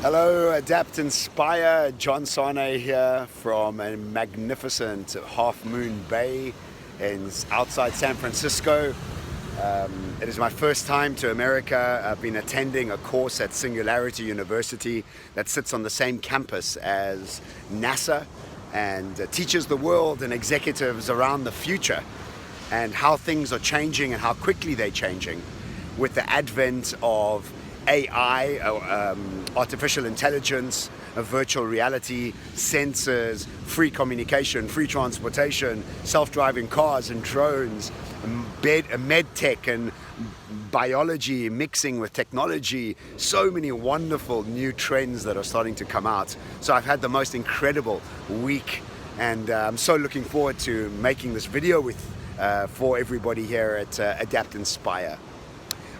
Hello, Adapt Inspire. John Sanei here from a magnificent Half Moon Bay outside San Francisco. It is my first time to America. I've been attending a course at Singularity University that sits on the same campus as NASA and teaches the world and executives around the future and how things are changing and how quickly they're changing with the advent of AI, artificial intelligence, virtual reality, sensors, free communication, free transportation, self-driving cars and drones, med tech and biology mixing with technology. So many wonderful new trends that are starting to come out. So I've had the most incredible week, and I'm so looking forward to making this video for everybody here at Adapt Inspire.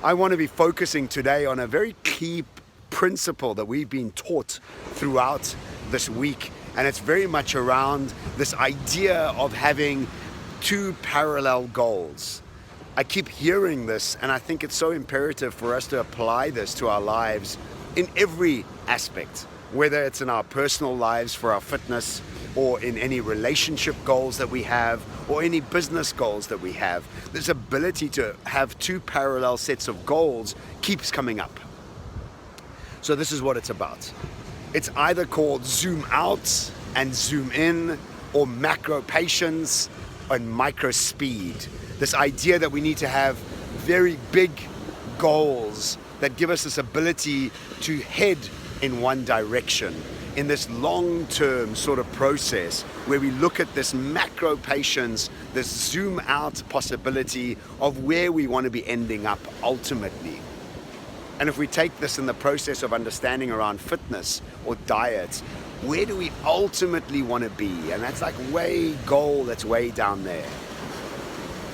I want to be focusing today on a very key principle that we've been taught throughout this week, and it's very much around this idea of having two parallel goals. I keep hearing this, and I think it's so imperative for us to apply this to our lives in every aspect, whether it's in our personal lives for our fitness, or in any relationship goals that we have, or any business goals that we have. This ability to have two parallel sets of goals keeps coming up. So this is what it's about. It's either called zoom out and zoom in, or macro patience and micro speed. This idea that we need to have very big goals that give us this ability to head in one direction, in this long-term sort of process where we look at this macro patience, this zoom out possibility of where we want to be ending up ultimately. And if we take this in the process of understanding around fitness or diet, where do we ultimately want to be? And that's like that's way down there.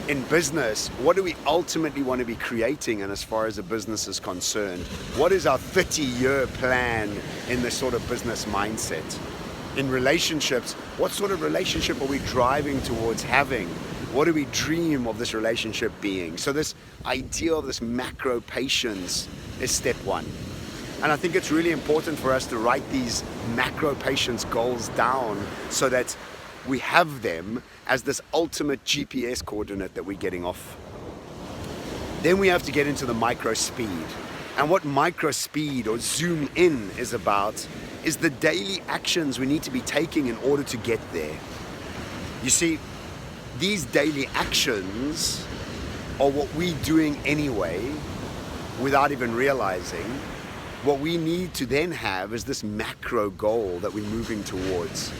In business, what do we ultimately want to be creating? And as far as a business is concerned, what is our 30-year plan in this sort of business mindset? In relationships, what sort of relationship are we driving towards having? What do we dream of this relationship being? So this idea of this macro patience is step one. And I think it's really important for us to write these macro patience goals down so that we have them as this ultimate GPS coordinate that we're getting off. Then we have to get into the micro speed. And what micro speed or zoom in is about is the daily actions we need to be taking in order to get there. You see, these daily actions are what we're doing anyway without even realizing. What we need to then have is this macro goal that we're moving towards.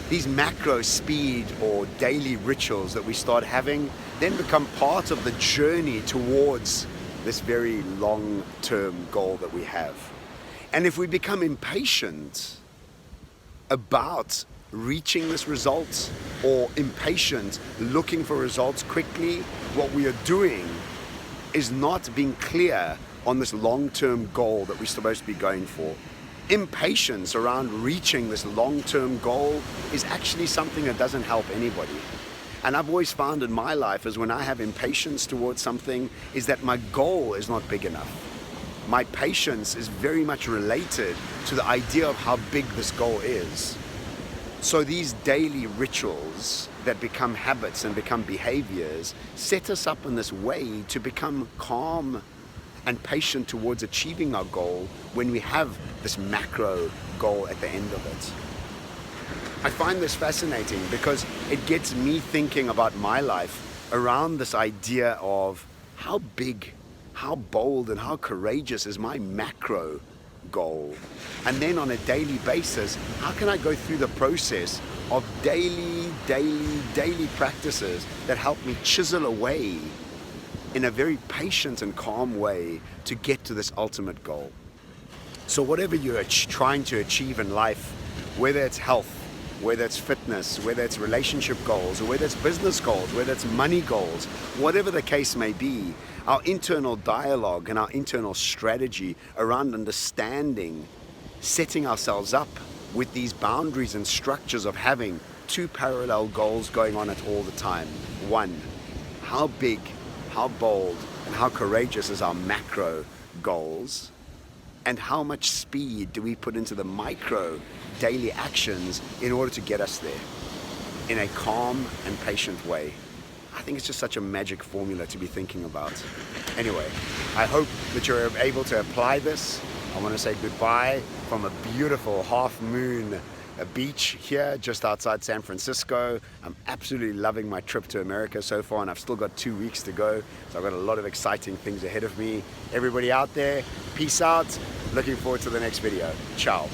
These macro speed or daily rituals that we start having then become part of the journey towards this very long-term goal that we have. And if we become impatient about reaching this result, or impatient looking for results quickly, what we are doing is not being clear on this long-term goal that we're supposed to be going for. Impatience around reaching this long-term goal is actually something that doesn't help anybody. And I've always found in my life is when I have impatience towards something is that my goal is not big enough. My patience is very much related to the idea of how big this goal is. So these daily rituals that become habits and become behaviors set us up in this way to become calm and patient towards achieving our goal when we have this macro goal at the end of it. I find this fascinating because it gets me thinking about my life around this idea of how big, how bold, and how courageous is my macro goal. And then on a daily basis, how can I go through the process of daily practices that help me chisel away in a very patient and calm way to get to this ultimate goal. So whatever you're trying to achieve in life, whether it's health, whether it's fitness, whether it's relationship goals, or whether it's business goals, whether it's money goals, whatever the case may be, our internal dialogue and our internal strategy around understanding, setting ourselves up with these boundaries and structures of having two parallel goals going on at all the time. One, how big, how bold, and how courageous is our macro goals? And how much speed do we put into the micro daily actions in order to get us there in a calm and patient way? I think it's just such a magic formula to be thinking about. Anyway, I hope that you're able to apply this. I want to say goodbye from a beautiful half moon beach here just outside San Francisco. I'm absolutely loving my trip to America so far, and I've still got 2 weeks to go. So I've got a lot of exciting things ahead of me. Everybody out there, peace out. Looking forward to the next video. Ciao.